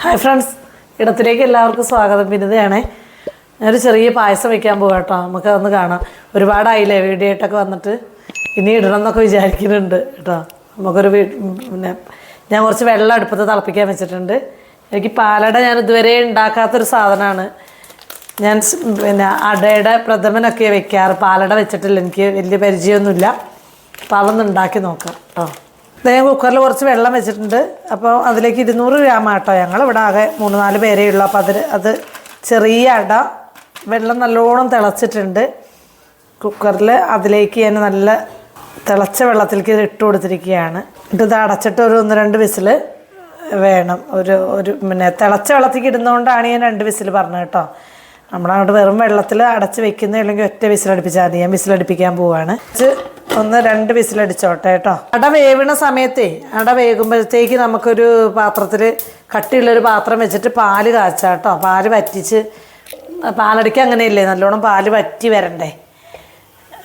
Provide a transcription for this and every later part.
Hi friends, ഇടത്തിലേക്ക് എല്ലാവർക്കും സ്വാഗതം. പിന്നതയാണേ ഞാനൊരു ചെറിയ പായസം വയ്ക്കാൻ പോകാം കേട്ടോ. നമുക്കതൊന്ന് കാണാം. ഒരുപാടായില്ലേ വീഡിയോ ആയിട്ടൊക്കെ വന്നിട്ട്. ഇനി ഇടണം എന്നൊക്കെ വിചാരിക്കുന്നുണ്ട് കേട്ടോ. നമുക്കൊരു പിന്നെ ഞാൻ കുറച്ച് വെള്ളം അടുപ്പത്ത് തിളപ്പിക്കാൻ വെച്ചിട്ടുണ്ട്. എനിക്ക് പാലട ഞാൻ ഇതുവരെ ഉണ്ടാക്കാത്തൊരു സാധനമാണ്. ഞാൻ പിന്നെ അടയുടെ പ്രഥമനൊക്കെ വെക്കാറ്. പാലട വെച്ചിട്ടില്ല, എനിക്ക് വലിയ പരിചയമൊന്നുമില്ല. അപ്പോൾ അതൊന്ന് ഉണ്ടാക്കി നോക്കാം കേട്ടോ. ഞാൻ കുക്കറിൽ കുറച്ച് വെള്ളം വെച്ചിട്ടുണ്ട്. അപ്പോൾ അതിലേക്ക് 200 ഗ്രാം ആട്ടോ. ഞങ്ങളിവിടെ ആകെ 3-4 പേരേ ഉള്ളൂ. അപ്പോൾ അത് ചെറിയ അട വെള്ളം നല്ലോണം തിളച്ചിട്ടുണ്ട് കുക്കറിൽ. അതിലേക്ക് ഞാൻ നല്ല തിളച്ച വെള്ളത്തിലേക്ക് ഇട്ട് കൊടുത്തിരിക്കുകയാണ്. ഇത് അടച്ചിട്ട് ഒരു 1-2 വിസിൽ വേണം. ഒരു പിന്നെ തിളച്ച വെള്ളത്തേക്ക് ഇടുന്നതുകൊണ്ടാണ് ഞാൻ 2 വിസിൽ പറഞ്ഞത് കേട്ടോ. നമ്മളങ്ങോട്ട് വെറും വെള്ളത്തിൽ അടച്ച് വെക്കുന്ന അല്ലെങ്കിൽ ഒറ്റ വിസിലടുപ്പിച്ചാൽ മതി. ഞാൻ വിസിലടുപ്പിക്കാൻ പോവാണ്. 1-2 വിസിലടിച്ചോട്ടെ കേട്ടോ. അട വേവണ സമയത്തേ, അട വേകുമ്പോഴത്തേക്ക് നമുക്കൊരു പാത്രത്തിൽ കട്ടിയുള്ളൊരു പാത്രം വെച്ചിട്ട് പാല് കാച്ചാം കേട്ടോ. പാല് വറ്റിച്ച്, പാലടിക്ക് അങ്ങനെയല്ലേ, നല്ലോണം പാല് വറ്റി വരണ്ടേ.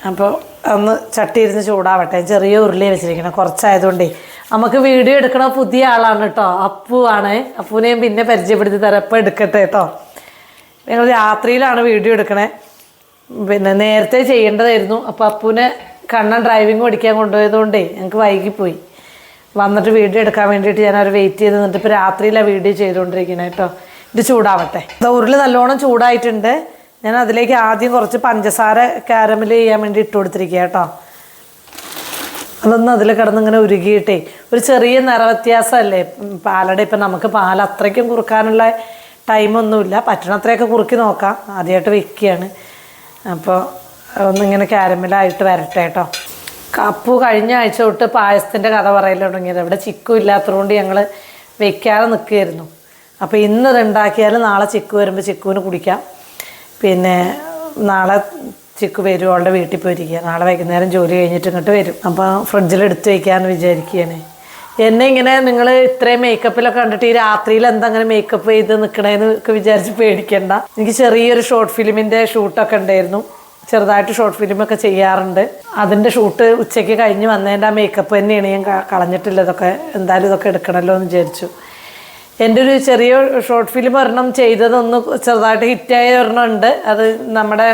അപ്പോൾ ഒന്ന് ചട്ടി ഇരുന്ന് ചൂടാവട്ടെ. ചെറിയ ഉരുളി വെച്ചിരിക്കണം, കുറച്ചായതുകൊണ്ടേ. നമുക്ക് വീഡിയോ എടുക്കണ പുതിയ ആളാണ് കേട്ടോ, അപ്പു ആണ്. അപ്പുവിനെയും പിന്നെ പരിചയപ്പെടുത്തി തരാം. അപ്പോൾ എടുക്കട്ടെ കേട്ടോ. ഞങ്ങൾ രാത്രിയിലാണ് വീഡിയോ എടുക്കണേ. പിന്നെ നേരത്തെ ചെയ്യേണ്ടതായിരുന്നു. അപ്പോൾ അപ്പുവിനെ കണ്ണൻ ഡ്രൈവിംഗ് പഠിക്കാൻ കൊണ്ടുപോയതുകൊണ്ടേ ഞങ്ങൾക്ക് വൈകിപ്പോയി. വന്നിട്ട് വീഡിയോ എടുക്കാൻ വേണ്ടിയിട്ട് ഞാനവർ വെയിറ്റ് ചെയ്ത് നിന്നിട്ട് ഇപ്പോൾ രാത്രിയിലാണ് വീഡിയോ ചെയ്തുകൊണ്ടിരിക്കുന്നത് കേട്ടോ. ഇത് ചൂടാവട്ടെ. ഉരുളി നല്ലോണം ചൂടായിട്ടുണ്ട്. ഞാൻ അതിലേക്ക് ആദ്യം കുറച്ച് പഞ്ചസാര കാരമൽ ചെയ്യാൻ വേണ്ടി ഇട്ട് കൊടുത്തിരിക്കുക കേട്ടോ. അതൊന്ന് അതിൽ കിടന്നിങ്ങനെ ഉരുകിയിട്ടേ, ഒരു ചെറിയ നിറവ്യത്യാസമല്ലേ പാലട. ഇപ്പം നമുക്ക് പാൽ അത്രയ്ക്കും കുറുക്കാനുള്ള ടൈമൊന്നുമില്ല. പറ്റണത്രയൊക്കെ കുറുക്കി നോക്കാം. ആദ്യമായിട്ട് വെക്കുകയാണ്. അപ്പോൾ ഒന്നിങ്ങനെ കാരമലായിട്ട് വരട്ടെ കേട്ടോ. അപ്പു കഴിഞ്ഞ ആഴ്ച തൊട്ട് പായസത്തിൻ്റെ കഥ പറയൽ തുടങ്ങിയത്. ഇവിടെ ചിക്കു ഇല്ലാത്തതുകൊണ്ട് ഞങ്ങൾ വെക്കാതെ നിൽക്കുകയായിരുന്നു. അപ്പോൾ ഇന്ന് ഇത് ഉണ്ടാക്കിയാൽ നാളെ ചിക്കു വരുമ്പോൾ ചിക്കുവിന് കുടിക്കാം. പിന്നെ നാളെ ചിക്കു വരും, അവളുടെ വീട്ടിൽ പോയിരിക്കുക. നാളെ വൈകുന്നേരം ജോലി കഴിഞ്ഞിട്ട് ഇങ്ങോട്ട് വരും. അപ്പോൾ ഫ്രിഡ്ജിൽ എടുത്ത് വയ്ക്കാമെന്ന് വിചാരിക്കുകയാണ്. എന്നെ ഇങ്ങനെ നിങ്ങൾ ഇത്രയും മേക്കപ്പിലൊക്കെ കണ്ടിട്ട് ഈ രാത്രിയിൽ എന്താ അങ്ങനെ മേക്കപ്പ് ചെയ്ത് നിൽക്കണേന്ന് ഒക്കെ വിചാരിച്ച് പേടിക്കണ്ട. എനിക്ക് ചെറിയൊരു ഷോർട്ട് ഫിലിമിൻ്റെ ഷൂട്ടൊക്കെ ഉണ്ടായിരുന്നു. ചെറുതായിട്ട് ഷോർട്ട് ഫിലിമൊക്കെ ചെയ്യാറുണ്ട്. അതിൻ്റെ ഷൂട്ട് ഉച്ചയ്ക്ക് കഴിഞ്ഞ് വന്നതിൻ്റെ ആ മേക്കപ്പ് തന്നെയാണ് ഞാൻ കളഞ്ഞിട്ടില്ല. ഇതൊക്കെ എന്തായാലും ഇതൊക്കെ എടുക്കണമല്ലോ എന്ന് വിചാരിച്ചു. എൻ്റെ ഒരു ചെറിയ ഷോർട്ട് ഫിലിം ഒരെണ്ണം ചെയ്തതൊന്ന് ചെറുതായിട്ട് ഹിറ്റായ ഒരെണ്ണം ഉണ്ട്. അത് നമ്മുടെ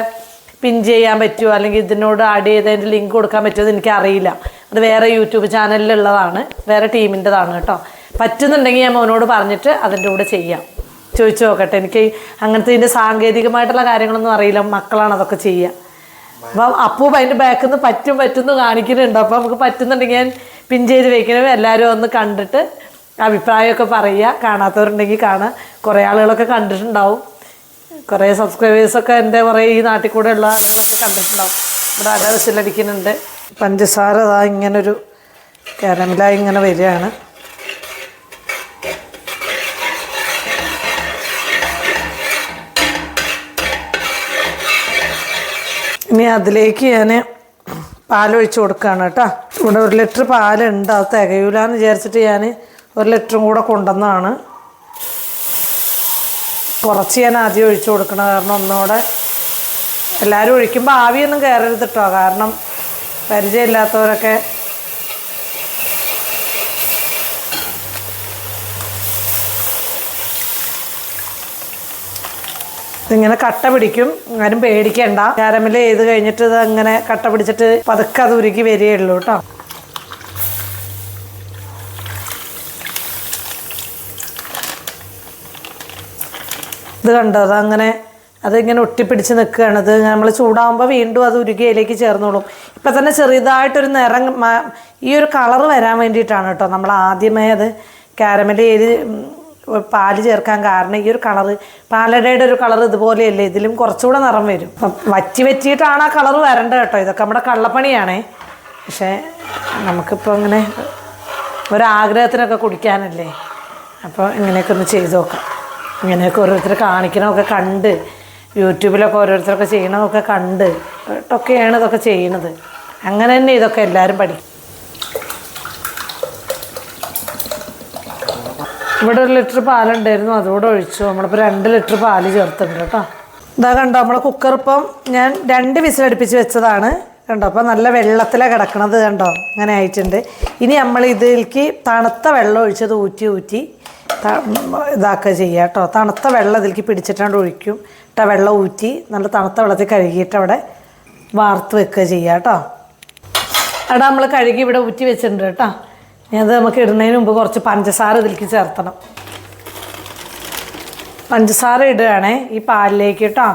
പിൻ ചെയ്യാൻ പറ്റുമോ അല്ലെങ്കിൽ ഇതിനോട് ആഡ് ചെയ്തതിൻ്റെ ലിങ്ക് കൊടുക്കാൻ പറ്റുമോ എന്ന് എനിക്കറിയില്ല. അത് വേറെ യൂട്യൂബ് ചാനലിലുള്ളതാണ്, വേറെ ടീമിൻ്റെതാണ് കേട്ടോ. പറ്റുന്നുണ്ടെങ്കിൽ ഞാൻ മോനോട് പറഞ്ഞിട്ട് അതിൻ്റെ കൂടെ ചെയ്യാം. ചോദിച്ചു നോക്കട്ടെ. എനിക്ക് അങ്ങനത്തെ ഇതിൻ്റെ സാങ്കേതികമായിട്ടുള്ള കാര്യങ്ങളൊന്നും അറിയില്ല. മക്കളാണ് അതൊക്കെ ചെയ്യുക. അപ്പം അപ്പൂ അതിൻ്റെ ബാക്കിൽ നിന്ന് പറ്റുന്നു കാണിക്കുന്നുണ്ട്. അപ്പോൾ നമുക്ക് പറ്റുന്നുണ്ടെങ്കിൽ ഞാൻ പിൻ ചെയ്ത് വയ്ക്കണത് എല്ലാവരും ഒന്ന് കണ്ടിട്ട് അഭിപ്രായമൊക്കെ പറയുക. കാണാത്തവരുണ്ടെങ്കിൽ കാണാം. കുറേ ആളുകളൊക്കെ കണ്ടിട്ടുണ്ടാവും. കുറേ സബ്സ്ക്രൈബേഴ്സൊക്കെ എൻ്റെ കുറേ ഈ നാട്ടിൽ കൂടെ ഉള്ള ആളുകളൊക്കെ കണ്ടിട്ടുണ്ടാവും. ഇവിടെ അട വിസിലടിക്കുന്നുണ്ട്. പഞ്ചസാര അതാ ഇങ്ങനൊരു കാരമലായി ഇങ്ങനെ വരികയാണ്. ഇനി അതിലേക്ക് ഞാൻ പാലൊഴിച്ച് കൊടുക്കുകയാണ് കേട്ടോ. ഇവിടെ 1 ലിറ്റർ പാലുണ്ട്. അത് തികയൂലെന്ന് വിചാരിച്ചിട്ട് ഞാൻ 1 ലിറ്ററും കൂടെ കൊണ്ടുവന്നതാണ്. കുറച്ച് ഞാൻ ആദ്യം ഒഴിച്ചു കൊടുക്കണം. കാരണം ഒന്നുകൂടെ എല്ലാവരും ഒഴിക്കുമ്പോൾ ആവിയൊന്നും കയറരുത് കേട്ടോ. കാരണം പരിചയമില്ലാത്തവരൊക്കെ ഇതിങ്ങനെ കട്ട പിടിക്കും. ആരും പേടിക്കണ്ട. കാരമൽ ചെയ്ത് കഴിഞ്ഞിട്ട് ഇത് അങ്ങനെ കട്ട പിടിച്ചിട്ട് പതുക്കെ അത് ഉരുക്കി വരികയുള്ളൂ കേട്ടോ. ഇത് കണ്ടോ, അതങ്ങനെ അതിങ്ങനെ ഒട്ടിപ്പിടിച്ച് നിൽക്കുകയാണ്. ഇത് നമ്മൾ ചൂടാകുമ്പോൾ വീണ്ടും അത് ഉരുകി അതിലേക്ക് ചേർന്നോളും. ഇപ്പം തന്നെ ചെറുതായിട്ടൊരു നിറം, ഈ ഒരു കളറ് വരാൻ വേണ്ടിയിട്ടാണ് കേട്ടോ നമ്മൾ ആദ്യമേ അത് കാരമൽ ചെയ്ത് പാല് ചേർക്കാൻ കാരണം. ഈ ഒരു കളറ്, പാലടയുടെ ഒരു കളർ ഇതുപോലെയല്ലേ, ഇതിലും കുറച്ചുകൂടെ നിറം വരും. അപ്പം വറ്റിയിട്ടാണ് ആ കളറ് വരേണ്ടത് കേട്ടോ. ഇതൊക്കെ നമ്മുടെ കള്ളപ്പണിയാണേ. പക്ഷേ നമുക്കിപ്പോൾ ഇങ്ങനെ ഒരാഗ്രഹത്തിനൊക്കെ കുടിക്കാനല്ലേ. അപ്പോൾ ഇങ്ങനെയൊക്കെ ഒന്ന് ചെയ്ത് നോക്കാം. ഇങ്ങനെയൊക്കെ ഓരോരുത്തർ കാണിക്കണമൊക്കെ കണ്ട്, യൂട്യൂബിലൊക്കെ ഓരോരുത്തരൊക്കെ ചെയ്യണമൊക്കെ കണ്ട് ഒക്കെയാണ് ഇതൊക്കെ ചെയ്യണത്. അങ്ങനെ തന്നെ ഇതൊക്കെ എല്ലാവരും പഠിക്കും. ഇവിടെ 1 ലിറ്റർ പാലുണ്ടായിരുന്നു, അതുകൂടെ ഒഴിച്ചു. നമ്മളിപ്പോൾ 2 ലിറ്റർ പാല് ചേർത്തിട്ടുണ്ട് കേട്ടോ. ഇതാ കണ്ടോ, നമ്മളെ കുക്കർ ഇപ്പം ഞാൻ 2 വിസിലടുപ്പിച്ച് വെച്ചതാണ് കണ്ടോ. അപ്പോൾ നല്ല വെള്ളത്തിലാണ് കിടക്കണത് കണ്ടോ, അങ്ങനെ ആയിട്ടുണ്ട്. ഇനി നമ്മൾ ഇതിലേക്ക് തണുത്ത വെള്ളം ഒഴിച്ചത് ഊറ്റി ഇതാക്കുക ചെയ്യുക കേട്ടോ. തണുത്ത വെള്ളം ഇതിലേക്ക് പിടിച്ചിട്ടാണ്ട് ഒഴിക്കും. വെള്ളം ഊറ്റി നല്ല തണുത്ത വെള്ളത്തിൽ കഴുകിയിട്ട് അവിടെ വാർത്ത് വെക്കുക ചെയ്യുക കേട്ടോ. അവിടെ നമ്മൾ കഴുകി ഇവിടെ ഊറ്റി വെച്ചിട്ടുണ്ട് കേട്ടോ. ഇനി അത് നമുക്ക് ഇടുന്നതിന് മുമ്പ് കുറച്ച് പഞ്ചസാര ഇതിലേക്ക് ചേർത്തണം. പഞ്ചസാര ഇടുകയാണേ ഈ പാലിലേക്ക് കേട്ടോ.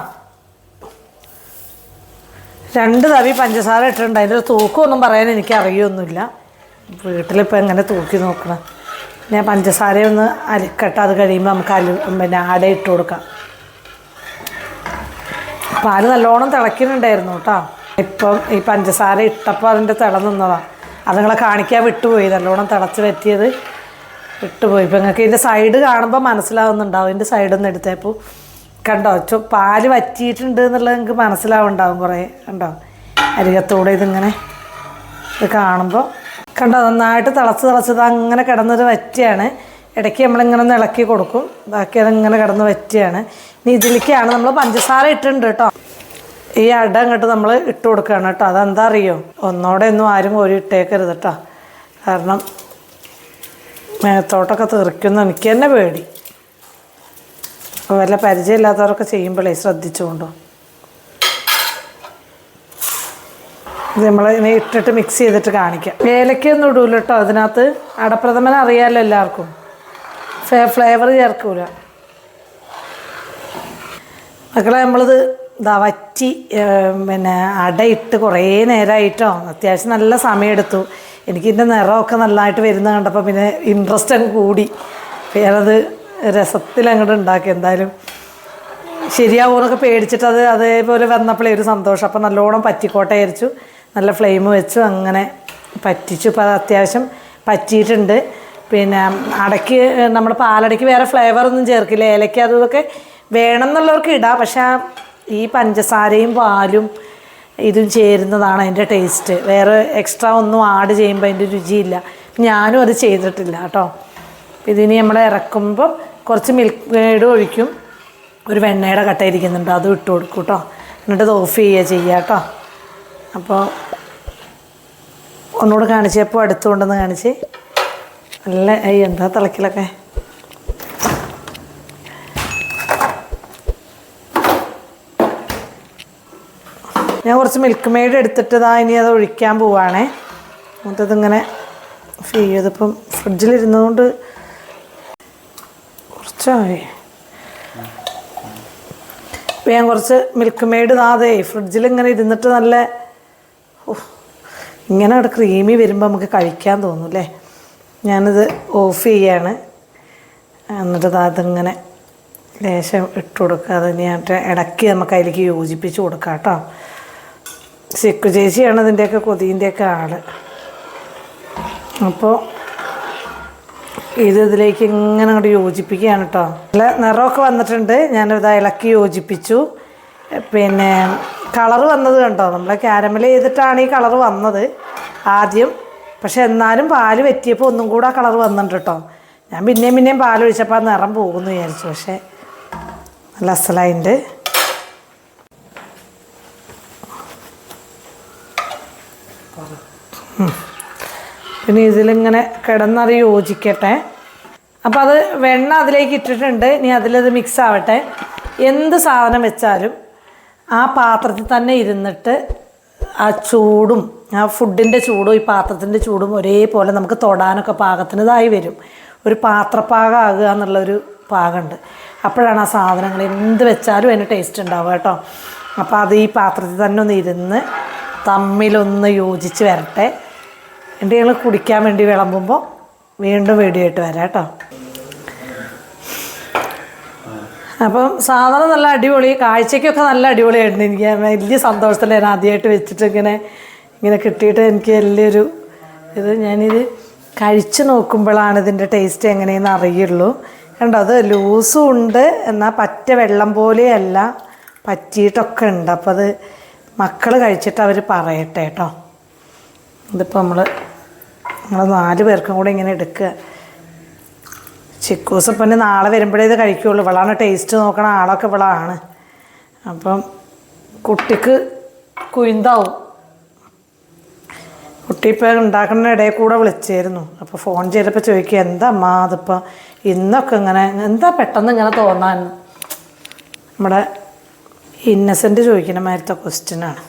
2 തവി പഞ്ചസാര ഇട്ടിട്ടുണ്ട്. അതിൻ്റെ തൂക്കമൊന്നും പറയാൻ എനിക്ക് അറിയൊന്നുമില്ല. വീട്ടിലിപ്പോൾ എങ്ങനെ തൂക്കി നോക്കണം. ഞാൻ പഞ്ചസാരയൊന്ന് അരിക്കട്ടെ. അത് കഴിയുമ്പോൾ നമുക്ക് ആട ഇട്ട് കൊടുക്കാം. പാല് നല്ലോണം തിളയ്ക്കുന്നുണ്ടായിരുന്നു കേട്ടോ. ഇപ്പം ഈ പഞ്ചസാര ഇട്ടപ്പോൾ അതിൻ്റെ നിന്നതാണ്. അത് നിങ്ങളെ കാണിക്കാൻ വിട്ടുപോയി. നല്ലോണം തിളച്ച് പറ്റിയത് വിട്ടുപോയി. ഇപ്പം നിങ്ങൾക്ക് ഇതിൻ്റെ സൈഡ് കാണുമ്പോൾ മനസ്സിലാവുന്നുണ്ടാവും. ഇതിൻ്റെ സൈഡൊന്നും എടുത്തപ്പോൾ കണ്ടോ പാല് വറ്റിയിട്ടുണ്ട് എന്നുള്ളത് നിങ്ങൾക്ക് മനസ്സിലാവുന്നുണ്ടാവും. കുറേ കണ്ടോ അരികത്തൂടെ ഇതിങ്ങനെ ഇത് കാണുമ്പോൾ കണ്ടോ നന്നായിട്ട് തിളച്ചത് അങ്ങനെ കിടന്നത് വറ്റിയാണ്. ഇടയ്ക്ക് നമ്മളിങ്ങനെ ഒന്ന് ഇളക്കി കൊടുക്കും. ബാക്കി അതിങ്ങനെ കിടന്ന് വറ്റിയാണ്. ഇനി ഇതിലേക്കാണ് നമ്മൾ പഞ്ചസാര ഇട്ടിട്ടുണ്ട് കേട്ടോ. ഈ അട അങ്ങോട്ട് നമ്മൾ ഇട്ട് കൊടുക്കുകയാണ് കേട്ടോ. അതെന്താ അറിയോ, ഒന്നോടെ ഒന്നും ആരും കോരി ഇട്ടേക്കരുത് കേട്ടോ. കാരണം മേത്തോട്ടൊക്കെ തെറിക്കുന്ന എനിക്ക് തന്നെ പേടി. വല്ല പരിചയമില്ലാത്തവരൊക്കെ ചെയ്യുമ്പോഴേ ശ്രദ്ധിച്ചുകൊണ്ടോ. ഇത് നമ്മൾ ഇനി ഇട്ടിട്ട് മിക്സ് ചെയ്തിട്ട് കാണിക്കാം. ഏലക്കൊന്നും ഇടൂല കേട്ടോ അതിനകത്ത്. അടപ്രഥമൻ അറിയാമല്ലോ എല്ലാവർക്കും. ഫ്ലേവർ ചേർക്കൂല മക്കളെ. നമ്മളിത് വറ്റി അടയിട്ട് കുറേ നേരമായിട്ടോ. അത്യാവശ്യം നല്ല സമയമെടുത്തു. എനിക്കിതിൻ്റെ നിറമൊക്കെ നല്ലതായിട്ട് വരുന്നത് കണ്ടപ്പോൾ പിന്നെ ഇൻട്രസ്റ്റ് അങ്ങ് കൂടി. ഞാനത് രസത്തിലങ്ങോട്ട് ഉണ്ടാക്കി. എന്തായാലും ശരിയാവുമെന്നൊക്കെ പേടിച്ചിട്ട് അത് അതേപോലെ വന്നപ്പോഴേ ഒരു സന്തോഷം. അപ്പോൾ നല്ലോണം പറ്റിക്കോട്ടെ വിചാരിച്ചു. നല്ല ഫ്ലെയിം വെച്ചു അങ്ങനെ പറ്റിച്ചു. ഇപ്പോൾ അത് അത്യാവശ്യം പറ്റിയിട്ടുണ്ട്. പിന്നെ അടയ്ക്ക് നമ്മൾ പാലടയ്ക്ക് വേറെ ഫ്ലേവറൊന്നും ചേർക്കില്ല. ഏലയ്ക്ക് അതൊക്കെ വേണം എന്നുള്ളവർക്ക് ഇടാം. പക്ഷേ ഈ പഞ്ചസാരയും പാലും ഇതും ചേരുന്നതാണ് അതിൻ്റെ ടേസ്റ്റ്. വേറെ എക്സ്ട്രാ ഒന്നും ആഡ് ചെയ്യുമ്പോൾ അതിൻ്റെ രുചിയില്ല. ഞാനും അത് ചെയ്തിട്ടില്ല കേട്ടോ. ഇതിനി നമ്മൾ ഇറക്കുമ്പോൾ കുറച്ച് മിൽക്ക് മെയ്ഡ് ഒഴിക്കും. ഒരു വെണ്ണയുടെ കട്ട ഇരിക്കുന്നുണ്ട്, അതും ഇട്ട് കൊടുക്കും കേട്ടോ. എന്നിട്ട് ഇത് ഓഫ് ചെയ്യുക കേട്ടോ. അപ്പോൾ ഒന്നുകൂടെ കാണിച്ചപ്പോൾ അടുത്തുകൊണ്ടെന്ന് കാണിച്ച് നല്ല എന്താ തിളക്കിലൊക്കെ. ഞാൻ കുറച്ച് മിൽക്ക് മെയ്ഡ് എടുത്തിട്ട് ഇനി അത് ഒഴിക്കാൻ പോവുകയാണേ. എന്നിട്ടതിങ്ങനെ ചെയ്തപ്പം ഫ്രിഡ്ജിലിരുന്നതുകൊണ്ട് കുറച്ചായി. അപ്പോൾ ഞാൻ കുറച്ച് മിൽക്ക് മെയ്ഡ് അതെ ഫ്രിഡ്ജിലിങ്ങനെ ഇരുന്നിട്ട് നല്ല ഇങ്ങനെ അവിടെ ക്രീമി വരുമ്പോൾ നമുക്ക് കഴിക്കാൻ തോന്നും അല്ലേ. ഞാനിത് ഓഫ് ചെയ്യാണ്. എന്നിട്ട് അതിങ്ങനെ ലേശം ഇട്ട് കൊടുക്കുക. അത് ഞാൻ ഇടയ്ക്ക് നമുക്ക് അതിലേക്ക് യോജിപ്പിച്ച് കൊടുക്കാം കേട്ടോ. സിക്കു ചേച്ചിയാണ് ഇതിൻ്റെയൊക്കെ കൊതിൻ്റെയൊക്കെ ആള്. അപ്പോൾ ഇതിലേക്ക് ഇങ്ങനെ അങ്ങോട്ട് യോജിപ്പിക്കുകയാണ് കേട്ടോ. നല്ല നിറമൊക്കെ വന്നിട്ടുണ്ട്. ഞാനിത് ഇളക്കി യോജിപ്പിച്ചു. പിന്നെ കളറ് വന്നത് കണ്ടോ. നമ്മൾ കാരമൽ ചെയ്തിട്ടാണ് ഈ കളറ് വന്നത് ആദ്യം. പക്ഷെ എന്നാലും പാല് വറ്റിയപ്പോൾ ഒന്നും കൂടെ ആ കളറ് വന്നിട്ടുണ്ട് കേട്ടോ. ഞാൻ പിന്നെയും പാൽ ഒഴിച്ചപ്പോൾ ആ നിറം പോകുമെന്ന് വിചാരിച്ചു. പക്ഷേ നല്ല അസലായിട്ടുണ്ട്. പിന്നെ ഇതിലിങ്ങനെ കിടന്നത് യോജിക്കട്ടെ. അപ്പോൾ അത് വെണ്ണ അതിലേക്ക് ഇട്ടിട്ടുണ്ട്. ഇനി അതിലത് മിക്സ് ആവട്ടെ. എന്ത് സാധനം വെച്ചാലും ആ പാത്രത്തിൽ തന്നെ ഇരുന്നിട്ട് ആ ചൂടും ആ ഫുഡിൻ്റെ ചൂടും ഈ പാത്രത്തിൻ്റെ ചൂടും ഒരേപോലെ നമുക്ക് തൊടാനൊക്കെ പാകത്തിനതായി വരും. ഒരു പാത്രപ്പാകമാകുക എന്നുള്ളൊരു പാകമുണ്ട്. അപ്പോഴാണ് ആ സാധനങ്ങൾ എന്ത് വെച്ചാലും അതിന് ടേസ്റ്റ് ഉണ്ടാവുക കേട്ടോ. അപ്പോൾ അത് ഈ പാത്രത്തിൽ തന്നെ ഒന്ന് ഇരുന്ന് തമ്മിലൊന്ന് യോജിച്ച് വരട്ടെ. എന്നിട്ട് ഞങ്ങൾ കുടിക്കാൻ വേണ്ടി വിളമ്പുമ്പോൾ വീണ്ടും വീഡിയോ വരാം കേട്ടോ. അപ്പം സാധനം നല്ല അടിപൊളി, കാഴ്ചയ്ക്കൊക്കെ നല്ല അടിപൊളിയായിട്ടുണ്ട്. എനിക്ക് വലിയ സന്തോഷത്തിൽ ഞാൻ ആദ്യമായിട്ട് വെച്ചിട്ട് ഇങ്ങനെ കിട്ടിയിട്ട് എനിക്ക് വലിയൊരു ഇത്. ഞാനിത് കഴിച്ച് നോക്കുമ്പോഴാണ് ഇതിൻ്റെ ടേസ്റ്റ് എങ്ങനെയെന്ന് അറിയുള്ളൂ. കണ്ടോ, അത് ലൂസും ഉണ്ട്, എന്നാൽ പറ്റ വെള്ളം പോലെയല്ല, പറ്റിയിട്ടൊക്കെ ഉണ്ട്. അപ്പോൾ അത് മക്കൾ കഴിച്ചിട്ട് അവർ പറയട്ടെ കേട്ടോ. ഇതിപ്പോൾ നമ്മൾ 4 പേർക്കും കൂടെ ഇങ്ങനെ എടുക്കുക. ചിക്കൂസ് ഇപ്പം നാളെ വരുമ്പോഴേ ഇത് കഴിക്കുകയുള്ളൂ. ഇവളാണ് ടേസ്റ്റ് നോക്കണ ആളൊക്കെ ഇവളാണ്. അപ്പം കുട്ടിക്ക് കുയിന്താവും. കുട്ടി ഇപ്പം ഉണ്ടാക്കുന്ന ഇടയിൽ കൂടെ വിളിച്ചായിരുന്നു. അപ്പോൾ ഫോൺ ചെയ്തപ്പോൾ ചോദിക്കുക, എന്താ അമ്മ അതിപ്പോൾ ഇന്നൊക്കെ ഇങ്ങനെ എന്താ പെട്ടെന്ന് ഇങ്ങനെ തോന്നാൻ? നമ്മുടെ ഇന്നസെൻ്റ് ചോദിക്കുന്ന മാതിരത്തെ ക്വസ്റ്റ്യനാണ്.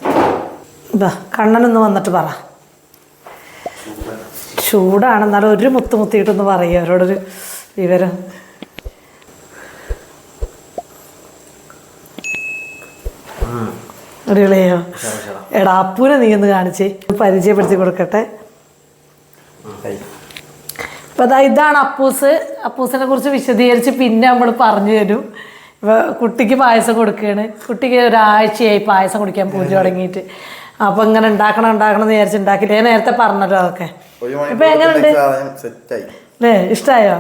ഇതാ കണ്ണനൊന്ന് വന്നിട്ട് പറ. ചൂടാണ്, എന്നാലും ഒരു മുത്തിയിട്ടൊന്ന് പറയുക അവരോടൊരു വിവരം. അടിപൊളിയോ? എടാ അപ്പൂനെ നീ ഒന്ന് കാണിച്ചേ, പരിചയപ്പെടുത്തി കൊടുക്കട്ടെ. അപ്പം അതാ ഇതാണ് അപ്പൂസ്. അപ്പൂസിനെ കുറിച്ച് വിശദീകരിച്ച് പിന്നെ നമ്മൾ പറഞ്ഞു തരും. ഇപ്പോൾ കുട്ടിക്ക് പായസം കൊടുക്കുകയാണ്. കുട്ടിക്ക് ഒരാഴ്ചയായി പായസം കുടിക്കാൻ പൂജ തുടങ്ങിയിട്ട്. അപ്പോൾ ഇങ്ങനെ ഉണ്ടാക്കണം എന്ന് വിചാരിച്ച് ഉണ്ടാക്കിയിട്ട് ഞാൻ നേരത്തെ പറഞ്ഞല്ലോ അതൊക്കെ. ഇപ്പം എങ്ങനെയുണ്ട് അല്ലേ? ഇഷ്ടമായോ?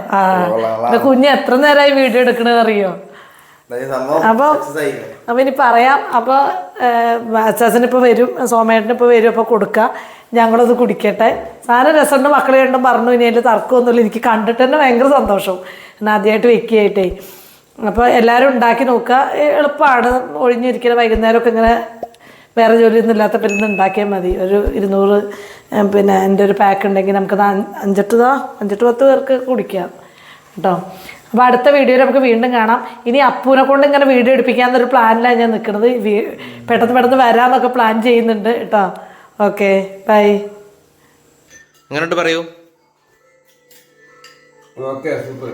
കുഞ്ഞ് എത്ര നേരമായി വീഡിയോ എടുക്കണമെന്ന് അറിയോ? അപ്പോൾ ഇനി പറയാം. അപ്പോൾ അച്ചാച്ചനിപ്പോൾ വരും, സോമേട്ടനിപ്പോൾ വരും. അപ്പോൾ കൊടുക്കുക, ഞങ്ങളത് കുടിക്കട്ടെ. സാധനം രസമുണ്ട്, മക്കളെ കണ്ടും പറഞ്ഞു. ഇനി അതിൽ തർക്കമൊന്നുമില്ല. എനിക്ക് കണ്ടിട്ട് തന്നെ ഭയങ്കര സന്തോഷം, ഞാൻ ആദ്യമായിട്ട് വെക്കുകയായിട്ടേ. അപ്പോൾ എല്ലാവരും ഉണ്ടാക്കി നോക്കുക, എളുപ്പമാണ്. ഒഴിഞ്ഞിരിക്കുന്ന വൈകുന്നേരമൊക്കെ ഇങ്ങനെ വേറെ ജോലിയൊന്നും ഇല്ലാത്തപ്പോൾ ഇരുന്ന് ഉണ്ടാക്കിയാൽ മതി. ഒരു 200 പിന്നെ എൻ്റെ ഒരു പാക്ക് ഉണ്ടെങ്കിൽ നമുക്കത് 5-10 പേർക്ക് കുടിക്കാം കേട്ടോ. അപ്പോൾ അടുത്ത വീഡിയോയിൽ നമുക്ക് വീണ്ടും കാണാം. ഇനി അപ്പൂനെ കൊണ്ട് ഇങ്ങനെ വീഡിയോ എടുപ്പിക്കാമെന്നൊരു പ്ലാനിലാണ് ഞാൻ നിൽക്കുന്നത്. പെട്ടെന്ന് വരാമെന്നൊക്കെ പ്ലാൻ ചെയ്യുന്നുണ്ട് കേട്ടോ. Okay, bye. എങ്ങനെയുണ്ട് പറയൂ. Okay, super.